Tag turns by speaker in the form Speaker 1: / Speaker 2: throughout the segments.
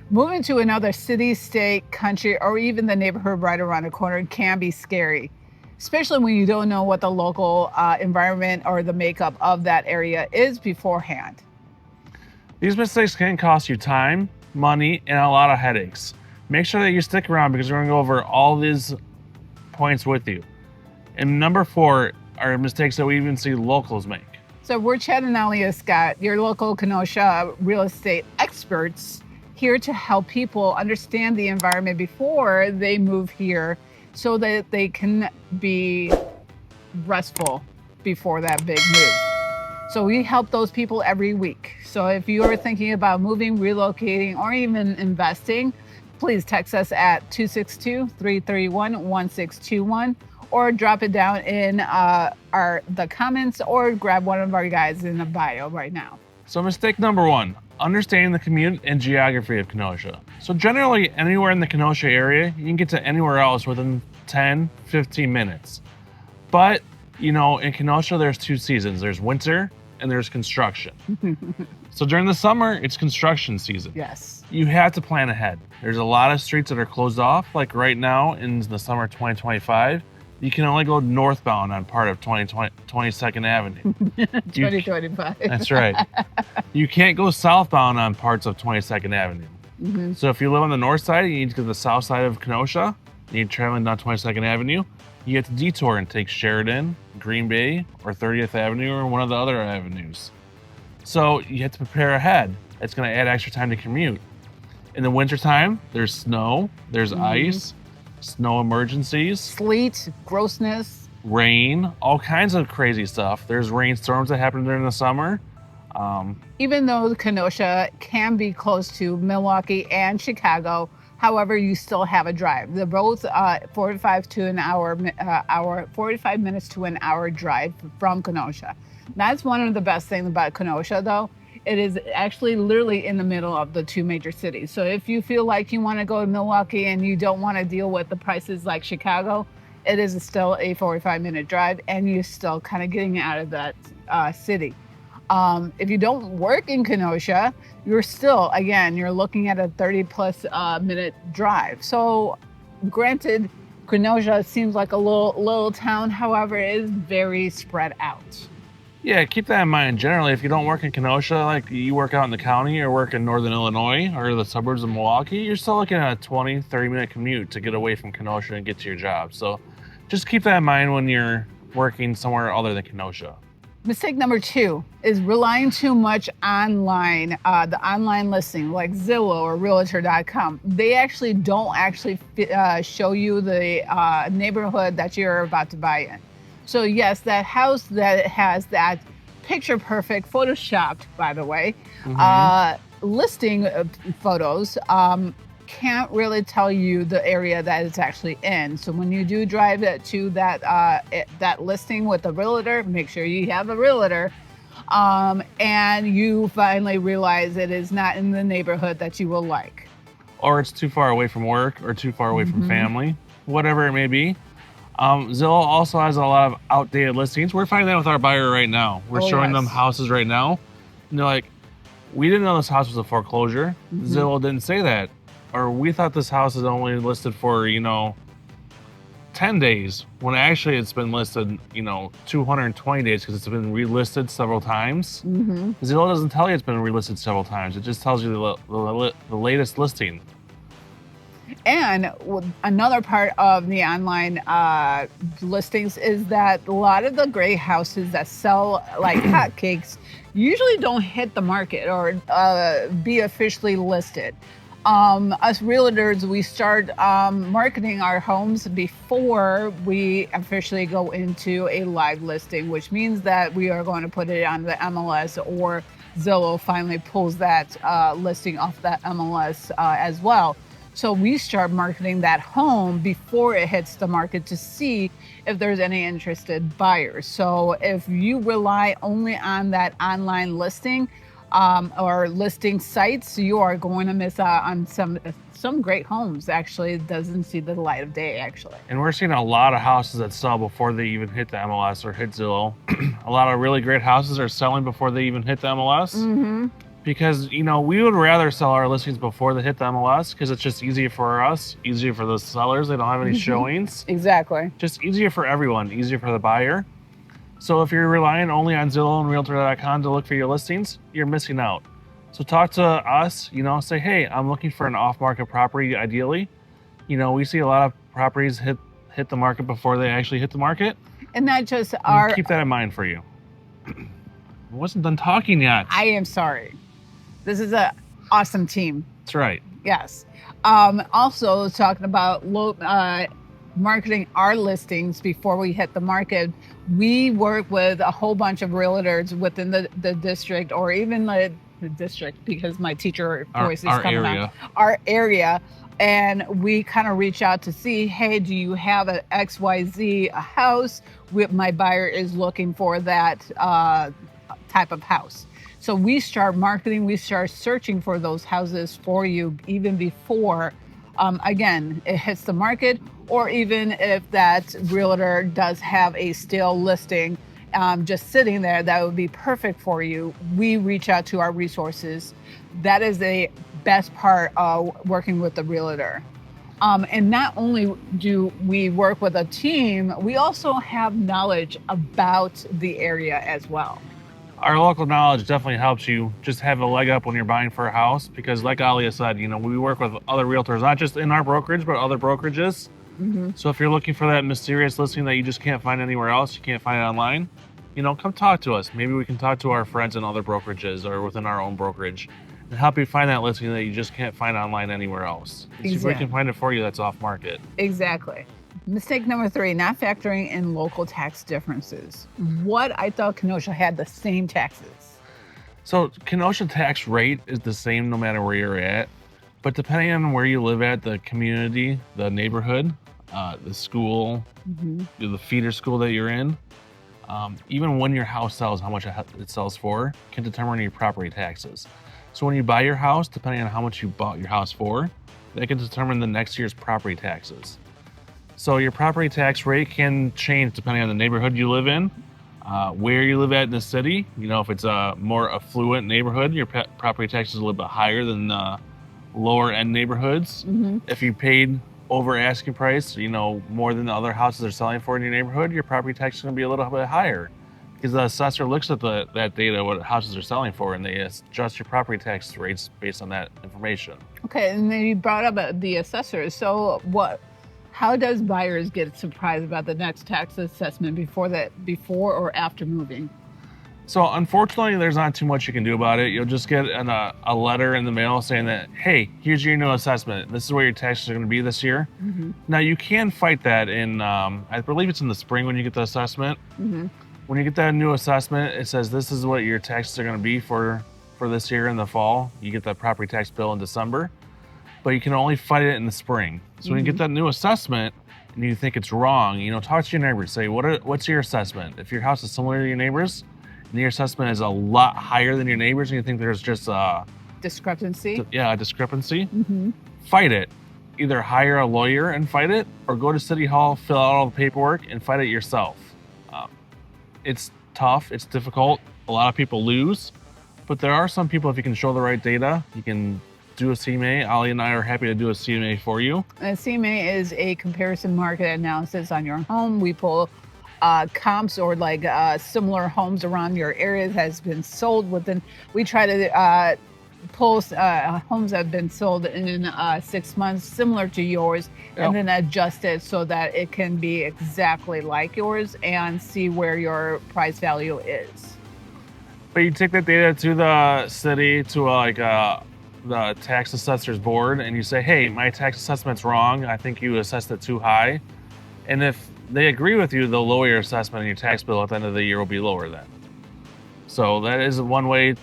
Speaker 1: Moving to another city, state, country, or even the neighborhood right around the corner can be scary, especially when you don't know what the local environment or the makeup of that area is beforehand.
Speaker 2: These mistakes can cost you time, money, and a lot of headaches. Make sure that you stick around because we're going to go over all these points with you. And number 4 are mistakes that we even see locals make.
Speaker 1: So we're Chad and Aalia Scott, your local Kenosha real estate experts, here to help people understand the environment before they move here so that they can be restful before that big move. So we help those people every week. So if you are thinking about moving, relocating, or even investing, please text us at 262-331-1621 or drop it down in the comments or grab one of our guys in the bio right now.
Speaker 2: So mistake number 1, understanding the commute and geography of Kenosha. So generally anywhere in the Kenosha area, you can get to anywhere else within 10, 15 minutes. But, you know, in Kenosha, there's 2 seasons. There's winter and there's construction. So during the summer, it's construction season.
Speaker 1: Yes.
Speaker 2: You have to plan ahead. There's a lot of streets that are closed off. Like right now in the summer 2025, you can only go northbound on part of 22nd Avenue.
Speaker 1: 2025.
Speaker 2: That's right. You can't go southbound on parts of 22nd Avenue.
Speaker 1: Mm-hmm.
Speaker 2: So if you live on the north side, you need to go to the south side of Kenosha, you're traveling down 22nd Avenue, you have to detour and take Sheridan, Green Bay, or 30th Avenue, or one of the other avenues. So you have to prepare ahead. It's gonna add extra time to commute. In the wintertime, there's snow, there's ice, snow emergencies,
Speaker 1: sleet, grossness,
Speaker 2: rain, all kinds of crazy stuff. There's rainstorms that happen during the summer.
Speaker 1: Even though Kenosha can be close to Milwaukee and Chicago, however, you still have a drive. They're both 45 minutes to an hour drive from Kenosha. That's one of the best things about Kenosha, though. It is actually literally in the middle of the 2 major cities. So if you feel like you want to go to Milwaukee and you don't want to deal with the prices like Chicago, it is still a 45-minute drive and you're still kind of getting out of that city. If you don't work in Kenosha, you're still, again, you're looking at a 30+ minute drive. So granted, Kenosha seems like a little town, however, it is very spread out.
Speaker 2: Yeah, keep that in mind. Generally, if you don't work in Kenosha, like you work out in the county or work in northern Illinois or the suburbs of Milwaukee, you're still looking at a 20, 30-minute commute to get away from Kenosha and get to your job. So just keep that in mind when you're working somewhere other than Kenosha.
Speaker 1: Mistake number 2 is relying too much online, the online listing like Zillow or Realtor.com. They actually don't show you the neighborhood that you're about to buy in. So yes, that house that has that picture perfect, photoshopped, by the way, listing photos can't really tell you the area that it's actually in. So when you do drive to that listing with the realtor, make sure you have a realtor, and you finally realize it is not in the neighborhood that you will like.
Speaker 2: Or it's too far away from work or too far away from family, whatever it may be. Zillow also has a lot of outdated listings. We're finding that with our buyer right now. We're showing them houses right now. And they're like, we didn't know this house was a foreclosure. Zillow didn't say that. Or we thought this house is only listed for, 10 days, when actually it's been listed, 220 days because it's been relisted several times. Zillow doesn't tell you it's been relisted several times. It just tells you the latest listing.
Speaker 1: And another part of the online listings is that a lot of the great houses that sell like hotcakes usually don't hit the market or be officially listed. Us realtors, we start marketing our homes before we officially go into a live listing, which means that we are going to put it on the MLS, or Zillow finally pulls that listing off that MLS as well. So we start marketing that home before it hits the market to see if there's any interested buyers. So if you rely only on that online listing or listing sites, you are going to miss out on some great homes. Actually, it doesn't see the light of day, actually.
Speaker 2: And we're seeing a lot of houses that sell before they even hit the MLS or hit Zillow. A lot of really great houses are selling before they even hit the MLS. because, you know, we would rather sell our listings before they hit the MLS because it's just easier for us, easier for the sellers. They don't have any showings.
Speaker 1: Exactly.
Speaker 2: Just easier for everyone, easier for the buyer. So if you're relying only on Zillow and Realtor.com to look for your listings, you're missing out. So talk to us, you know, say, hey, I'm looking for an off-market property, ideally. You know, we see a lot of properties hit the market before they actually hit the market.
Speaker 1: And not just
Speaker 2: keep that in mind for you. I wasn't done talking yet.
Speaker 1: I am sorry. This is an awesome team.
Speaker 2: That's right.
Speaker 1: Yes. Also talking about marketing our listings before we hit the market. We work with a whole bunch of realtors within the district, or even the district, because my teacher voice is coming on. Our area. And we kind of reach out to see, hey, do you have an XYZ house? My buyer is looking for that type of house. So we start marketing, we start searching for those houses for you even before, again, it hits the market, or even if that realtor does have a stale listing just sitting there that would be perfect for you. We reach out to our resources. That is the best part of working with the realtor. And not only do we work with a team, we also have knowledge about the area as well.
Speaker 2: Our local knowledge definitely helps you just have a leg up when you're buying for a house, because like Aalia said, you know, we work with other realtors, not just in our brokerage, but other brokerages. So if you're looking for that mysterious listing that you just can't find anywhere else, you can't find it online, you know, come talk to us. Maybe we can talk to our friends in other brokerages or within our own brokerage and help you find that listing that you just can't find online anywhere else. See if we can find it for you that's off market.
Speaker 1: Exactly. Mistake number 3, not factoring in local tax differences. What? I thought Kenosha had the same taxes.
Speaker 2: So Kenosha tax rate is the same no matter where you're at, but depending on where you live at, the community, the neighborhood, the school, the feeder school that you're in, even when your house sells, how much it sells for can determine your property taxes. So when you buy your house, depending on how much you bought your house for, that can determine the next year's property taxes. So your property tax rate can change depending on the neighborhood you live in, where you live at in the city. You know, if it's a more affluent neighborhood, your property tax is a little bit higher than lower end neighborhoods. If you paid over asking price, you know, more than the other houses are selling for in your neighborhood, your property tax is going to be a little bit higher, because the assessor looks at that data, what houses are selling for, and they adjust your property tax rates based on that information.
Speaker 1: Okay, and then you brought up the assessor. So how does buyers get surprised about the next tax assessment before or after moving?
Speaker 2: So unfortunately, there's not too much you can do about it. You'll just get a letter in the mail saying that, hey, here's your new assessment. This is what your taxes are going to be this year. Now you can fight that in, I believe it's in the spring when you get the assessment. When you get that new assessment, it says this is what your taxes are going to be for this year in the fall. You get that property tax bill in December, but you can only fight it in the spring. So when you get that new assessment and you think it's wrong, you know, talk to your neighbors. Say, what's your assessment? If your house is similar to your neighbors and your assessment is a lot higher than your neighbors and you think there's just a
Speaker 1: discrepancy,
Speaker 2: a discrepancy, fight it. Either hire a lawyer and fight it, or go to City Hall, fill out all the paperwork and fight it yourself. It's tough, it's difficult. A lot of people lose, but there are some people, if you can show the right data, you can do a CMA. Aalia and I are happy to do a CMA for you. A
Speaker 1: CMA is a comparison market analysis on your home. We pull comps or similar homes around your area that has been sold within. We try to pull homes that have been sold in 6 months, similar to yours, and then adjust it so that it can be exactly like yours and see where your price value is.
Speaker 2: But you take that data to the city, to the tax assessor's board, and you say, hey, my tax assessment's wrong. I think you assessed it too high. And if they agree with you, they'll lower your assessment and your tax bill at the end of the year will be lower then. So that is one way.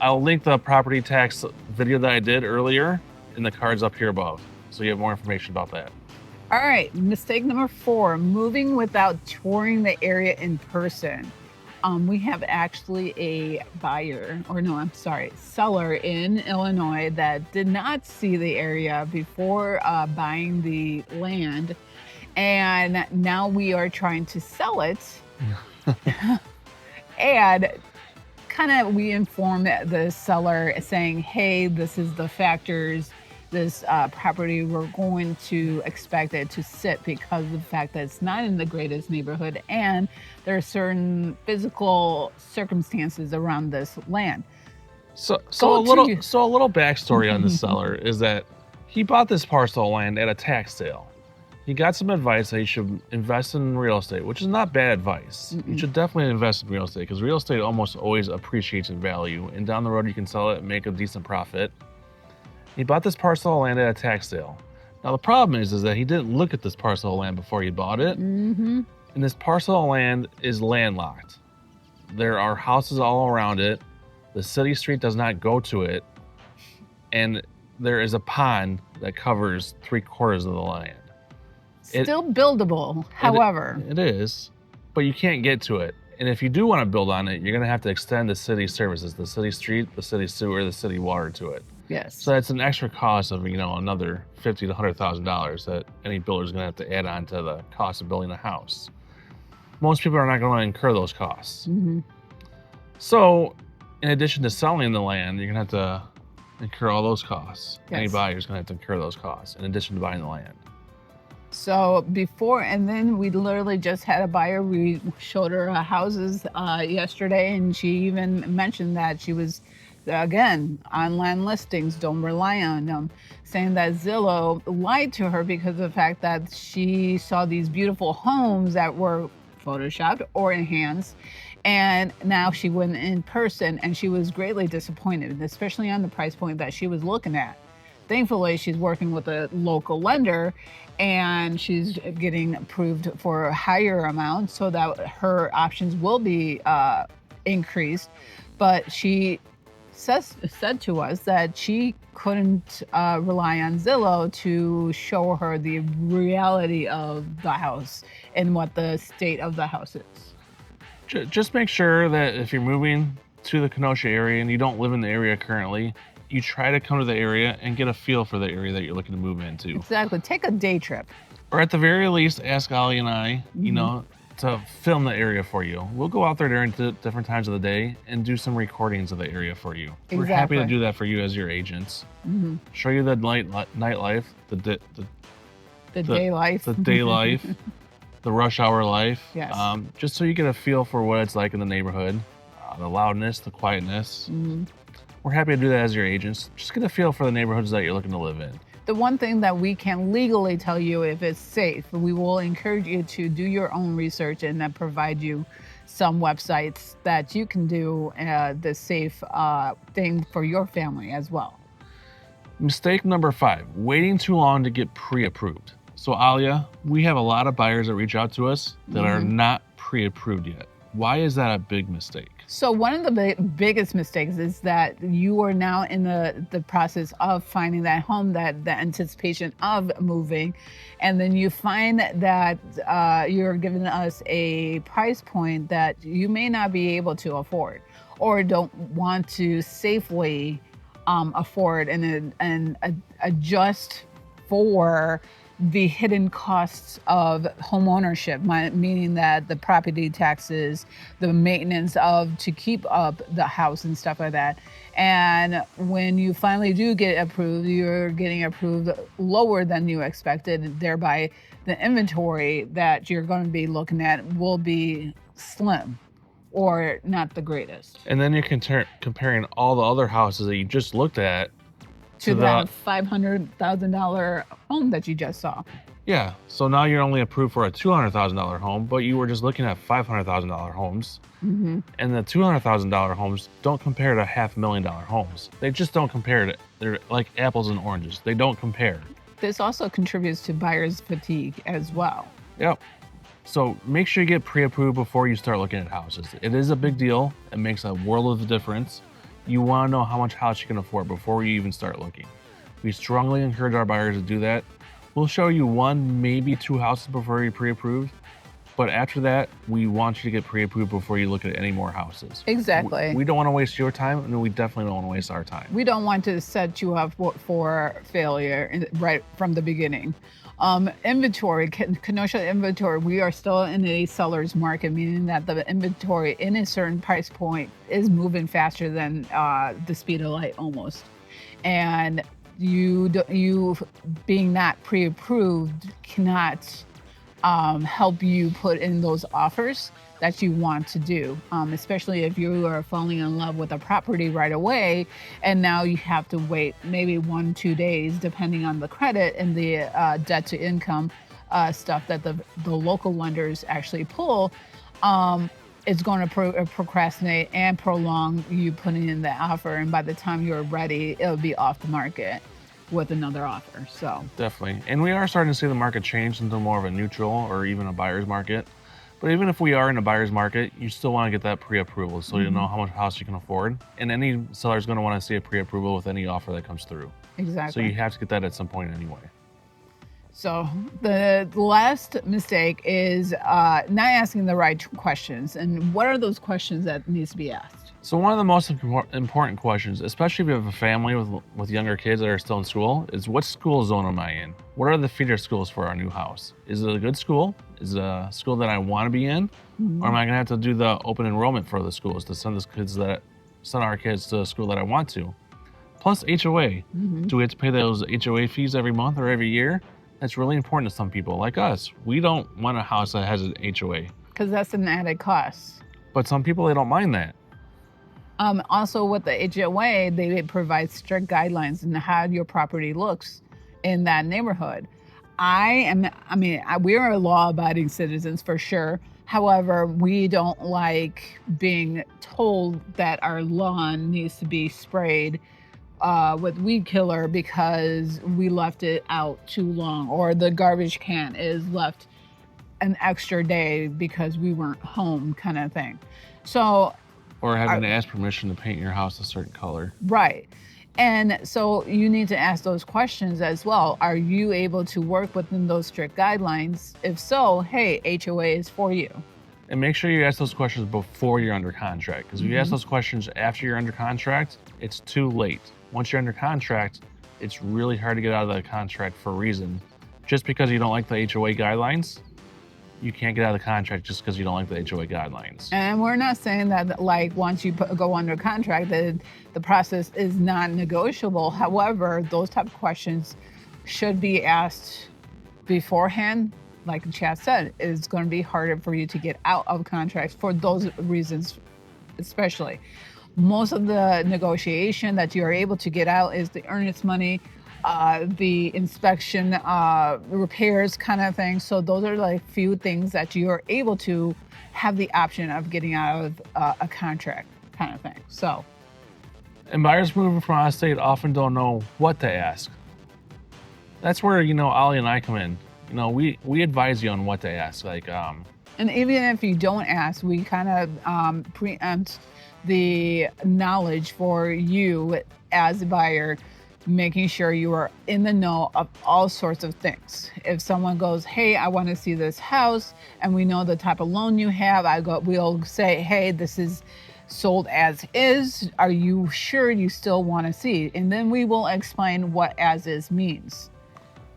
Speaker 2: I'll link the property tax video that I did earlier in the cards up here above, so you have more information about that.
Speaker 1: All right, mistake number 4, moving without touring the area in person. We have actually a seller in Illinois that did not see the area before buying the land, and now we are trying to sell it. And kind of, we inform the seller saying, hey, this is the factors, this property, we're going to expect it to sit because of the fact that it's not in the greatest neighborhood and there are certain physical circumstances around this land.
Speaker 2: So a little backstory on the seller is that he bought this parcel of land at a tax sale. He got some advice that he should invest in real estate, which is not bad advice. You should definitely invest in real estate because real estate almost always appreciates in value, and down the road you can sell it and make a decent profit. He bought this parcel of land at a tax sale. Now the problem is that he didn't look at this parcel of land before he bought it, and this parcel of land is landlocked. There are houses all around it. The city street does not go to it, and there is a pond that covers 3/4 of the land.
Speaker 1: Still buildable, however.
Speaker 2: It is, but you can't get to it. And if you do want to build on it, you're going to have to extend the city services, the city street, the city sewer, the city water to it.
Speaker 1: Yes.
Speaker 2: So it's an extra cost of, another $50,000 to $100,000 that any builder is going to have to add on to the cost of building a house. Most people are not going to incur those costs. So in addition to selling the land, you're going to have to incur all those costs.
Speaker 1: Yes.
Speaker 2: Any buyer is going to have to incur those costs in addition to buying the land.
Speaker 1: So and then we literally just had a buyer. We showed her houses yesterday, and she even mentioned that she was, again, online listings, don't rely on them, saying that Zillow lied to her because of the fact that she saw these beautiful homes that were photoshopped or enhanced. And now she went in person and she was greatly disappointed, especially on the price point that she was looking at. Thankfully, she's working with a local lender and she's getting approved for a higher amount so that her options will be increased. But she said to us that she couldn't rely on Zillow to show her the reality of the house and what the state of the house is.
Speaker 2: Just make sure that if you're moving to the Kenosha area and you don't live in the area currently, you try to come to the area and get a feel for the area that you're looking to move into.
Speaker 1: Exactly. Take a day trip.
Speaker 2: Or at the very least, ask Aalia and I, to film the area for you. We'll go out there during different times of the day and do some recordings of the area for you.
Speaker 1: Exactly.
Speaker 2: We're happy to do that for you as your agents. Show you the nightlife, the
Speaker 1: day life,
Speaker 2: the day life, the rush hour life.
Speaker 1: Yes.
Speaker 2: Just so you get a feel for what it's like in the neighborhood, the loudness, the quietness. We're happy to do that as your agents. Just get a feel for the neighborhoods that you're looking to live in.
Speaker 1: The one thing that we can legally tell you if it's safe, we will encourage you to do your own research and then provide you some websites that you can do the safe thing for your family as well.
Speaker 2: Mistake number 5, waiting too long to get pre-approved. So Aalia, we have a lot of buyers that reach out to us that are not pre-approved yet. Why is that a big mistake?
Speaker 1: So one of the biggest mistakes is that you are now in the process of finding that home, that the anticipation of moving, and then you find that you're giving us a price point that you may not be able to afford or don't want to safely afford and adjust for the hidden costs of home ownership, meaning that the property taxes, the maintenance to keep up the house and stuff like that. And when you finally do get approved, you're getting approved lower than you expected, thereby the inventory that you're going to be looking at will be slim or not the greatest.
Speaker 2: And then you're comparing all the other houses that you just looked at
Speaker 1: to that $500,000 home that you just saw.
Speaker 2: Yeah, so now you're only approved for a $200,000 home, but you were just looking at $500,000 homes. And the $200,000 homes don't compare to $500,000 homes. They just don't compare. They're like apples and oranges. They don't compare.
Speaker 1: This also contributes to buyer's fatigue as well.
Speaker 2: Yep. So make sure you get pre-approved before you start looking at houses. It is a big deal. It makes a world of a difference. You want to know how much house you can afford before you even start looking. We strongly encourage our buyers to do that. We'll show you 1, maybe 2 houses before you're pre-approved, But after that, we want you to get pre-approved before you look at any more houses.
Speaker 1: Exactly.
Speaker 2: We don't want to waste your time, and we definitely don't want to waste our time.
Speaker 1: We don't want to set you up for failure right from the beginning. Inventory, Kenosha inventory, we are still in a seller's market, meaning that the inventory in a certain price point is moving faster than the speed of light almost. And you being not pre-approved cannot help you put in those offers that you want to do, especially if you are falling in love with a property right away, and now you have to wait maybe 1-2 days, depending on the credit and the debt to income stuff that the local lenders actually pull. It's going to procrastinate and prolong you putting in the offer, and by the time you're ready, it'll be off the market with another offer. So
Speaker 2: definitely. And we are starting to see the market change into more of a neutral or even a buyer's market. But even if we are in a buyer's market, you still want to get that pre-approval so you know how much house you can afford. And any seller is going to want to see a pre-approval with any offer that comes through.
Speaker 1: Exactly.
Speaker 2: So you have to get that at some point anyway.
Speaker 1: So the last mistake is not asking the right questions. And what are those questions that needs to be asked?
Speaker 2: So one of the most important questions, especially if you have a family with younger kids that are still in school, is what school zone am I in? What are the feeder schools for our new house? Is it a good school? Is it a school that I want to be in? Or am I going to have to do the open enrollment for the schools to send our kids to a school that I want to? Plus HOA. Do we have to pay those HOA fees every month or every year? That's really important to some people like us. We don't want a house that has an HOA.
Speaker 1: Because that's an added cost.
Speaker 2: But some people, they don't mind that.
Speaker 1: Also with the HOA, they provide strict guidelines on how your property looks in that neighborhood. We are law-abiding citizens for sure. However, we don't like being told that our lawn needs to be sprayed with weed killer because we left it out too long, or the garbage can is left an extra day because we weren't home, kind of thing. So,
Speaker 2: or having to ask permission to paint your house a certain color.
Speaker 1: Right. And so you need to ask those questions as well. Are you able to work within those strict guidelines? If so, hey, HOA is for you.
Speaker 2: And make sure you ask those questions before you're under contract. Because if you ask those questions after you're under contract, it's too late. Once you're under contract, it's really hard to get out of the contract for a reason. Just because you don't like the HOA guidelines, you can't get out of the contract just because you don't like the HOA guidelines.
Speaker 1: And we're not saying that like once you go under contract that the process is non-negotiable. However, those type of questions should be asked beforehand. Like Chad said, it's going to be harder for you to get out of contracts for those reasons, especially. Most of the negotiation that you are able to get out is the earnest money, the inspection, repairs kind of thing. So those are like few things that you are able to have the option of getting out of a contract kind of thing. So,
Speaker 2: and buyers moving from out of state often don't know what to ask. That's where, Aalia and I come in. We advise you on what to ask.
Speaker 1: And even if you don't ask, we kind of preempt the knowledge for you as a buyer, making sure you are in the know of all sorts of things. If someone goes, hey, I want to see this house, and we know the type of loan you have, we'll say, hey, this is sold as is. Are you sure you still want to see? And then we will explain what as is means.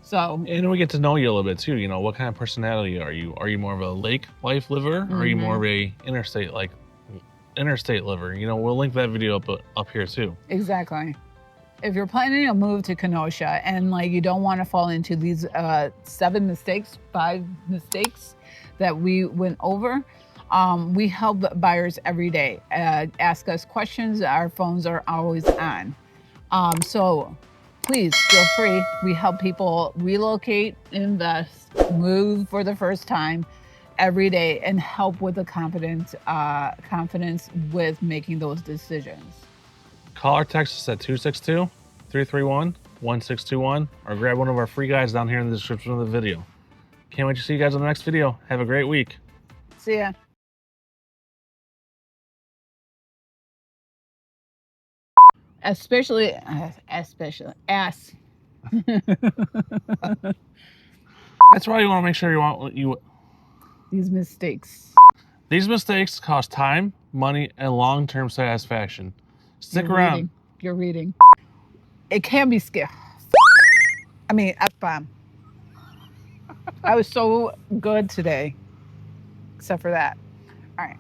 Speaker 1: So,
Speaker 2: and we get to know you a little bit too. What kind of personality are you? Are you more of a lake life liver, or are you more of a interstate liver? We'll link that video up here too.
Speaker 1: Exactly. If you're planning to move to Kenosha and you don't want to fall into these 5 mistakes that we went over, we help buyers every day. Ask us questions. Our phones are always on. So please feel free. We help people relocate, invest, move for the first time every day, and help with the confidence with making those decisions.
Speaker 2: Call or text us at 262-331-1621 or grab one of our free guides down here in the description of the video. Can't wait to see you guys on the next video. Have a great week.
Speaker 1: See ya. Especially ass.
Speaker 2: That's why you want to make sure you
Speaker 1: These mistakes.
Speaker 2: These mistakes cost time, money, and long-term satisfaction. Stick around.
Speaker 1: You're reading. It can be scary. I mean, F-bomb. I was so good today, except for that. All right.